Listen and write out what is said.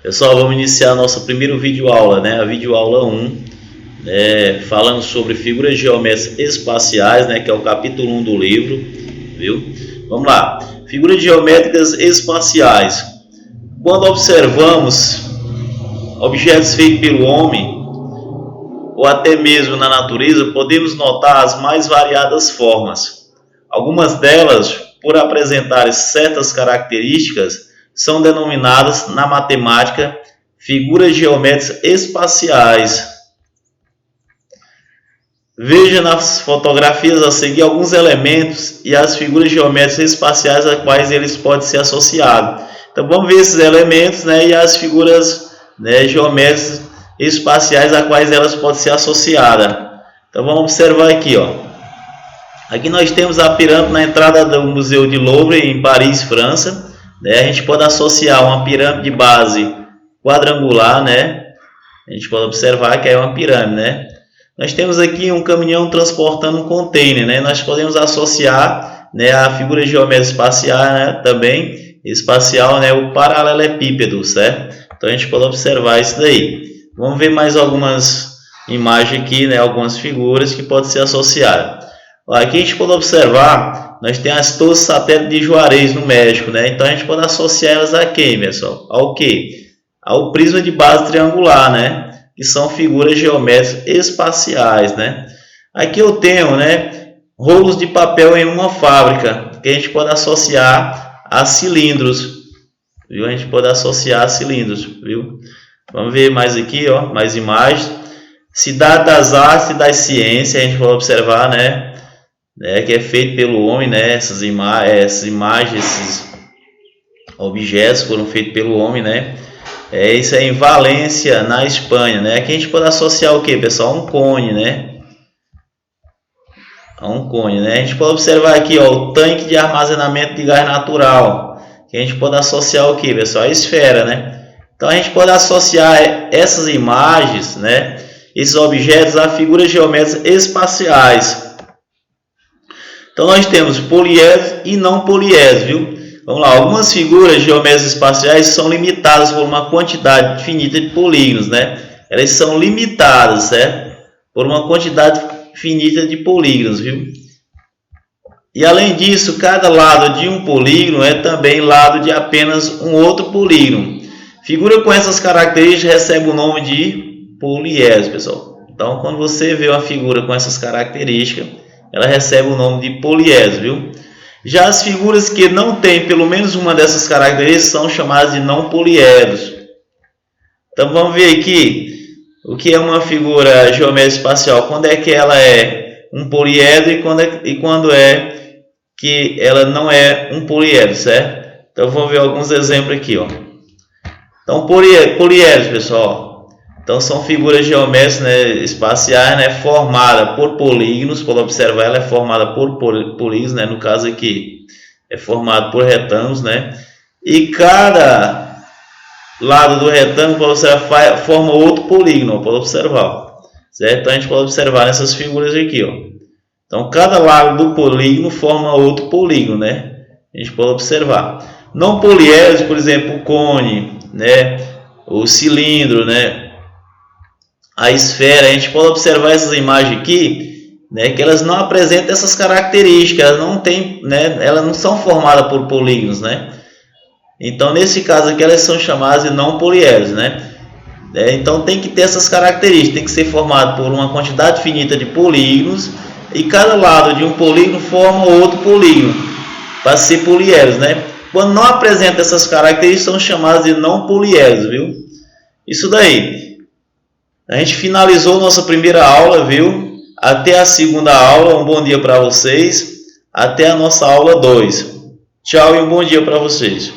Pessoal, vamos iniciar a nossa primeira videoaula, né? A videoaula 1, falando sobre figuras geométricas espaciais, né? Que é o capítulo 1 do livro, viu? Vamos lá. Figuras geométricas espaciais. Quando observamos objetos feitos pelo homem, ou até mesmo na natureza, podemos notar as mais variadas formas. Algumas delas, por apresentarem certas características, são denominadas na matemática figuras geométricas espaciais. Veja nas fotografias a seguir alguns elementos e as figuras geométricas espaciais a quais eles podem ser associados. Então vamos ver esses elementos, né, e as figuras, né, geométricas espaciais a quais elas podem ser associadas. Então vamos observar aqui, ó. Aqui nós temos a pirâmide na entrada do Museu de Louvre, em Paris, França. A gente pode associar uma pirâmide de base quadrangular, né? A gente pode observar que é uma pirâmide, né? Nós temos aqui um caminhão transportando um container, né? Nós podemos associar, né, a figura geométrica espacial, né, também espacial, né, o paralelepípedo, certo? Então a gente pode observar isso daí. Vamos ver mais algumas imagens aqui, né? Algumas figuras que podem ser associadas. Aqui a gente pode observar, nós temos as torres satélite de Juarez no México, né? Então a gente pode associar elas a quem, pessoal? Ao que? Ao prisma de base triangular, né? Que são figuras geométricas espaciais, né? Aqui eu tenho, né, rolos de papel em uma fábrica, que a gente pode associar a cilindros, viu? A gente pode associar a cilindros, viu? Vamos ver mais aqui, ó, mais imagens. Cidade das artes e das ciências, a gente pode observar, né? Que é feito pelo homem, né? Essas imagens, esses objetos foram feitos pelo homem, né? Isso é em Valência, na Espanha, né? Aqui a gente pode associar o que, pessoal? Um cone, né? Um cone, né? A gente pode observar aqui, ó, o tanque de armazenamento de gás natural. Que a gente pode associar o que, pessoal? A esfera, né? Então a gente pode associar essas imagens, né? Esses objetos a figuras geométricas espaciais. Então nós temos poliedros e não poliedros, viu? Vamos lá, algumas figuras geométricas espaciais são limitadas por uma quantidade finita de polígonos, né? Elas são limitadas, certo? Por uma quantidade finita de polígonos, viu? E além disso, cada lado de um polígono é também lado de apenas um outro polígono. Figura com essas características recebe o nome de poliedro, pessoal. Então, quando você vê uma figura com essas características, ela recebe o nome de poliedro, viu? Já as figuras que não têm pelo menos uma dessas características são chamadas de não poliedros. Então vamos ver aqui o que é uma figura geométrica espacial. Quando é que ela é um poliedro e quando é que ela não é um poliedro, certo? Então vamos ver alguns exemplos aqui, ó. Então poliedros, pessoal. Então são figuras geométricas, né, espaciais, né, formadas por polígonos. Pode observar, ela é formada por polígonos, né, no caso aqui é formado por retângulos, né, e cada lado do retângulo, pode observar, forma outro polígono, pode observar, certo? Então a gente pode observar nessas figuras aqui, ó. Então cada lado do polígono forma outro polígono, né? A gente pode observar. Não poliedros, por exemplo, o cone, né, o cilindro, né, a esfera, a gente pode observar essas imagens aqui, né, que elas não apresentam essas características, elas não têm, né, elas não são formadas por polígonos, né? Então nesse caso aqui elas são chamadas de não poliedros, né? Então tem que ter essas características, tem que ser formado por uma quantidade finita de polígonos e cada lado de um polígono forma outro polígono para ser poliedros, né? Quando não apresenta essas características são chamadas de não poliedros, viu? Isso daí. A gente finalizou nossa primeira aula, viu? Até a segunda aula, um bom dia para vocês. Até a nossa aula 2. Tchau e um bom dia para vocês.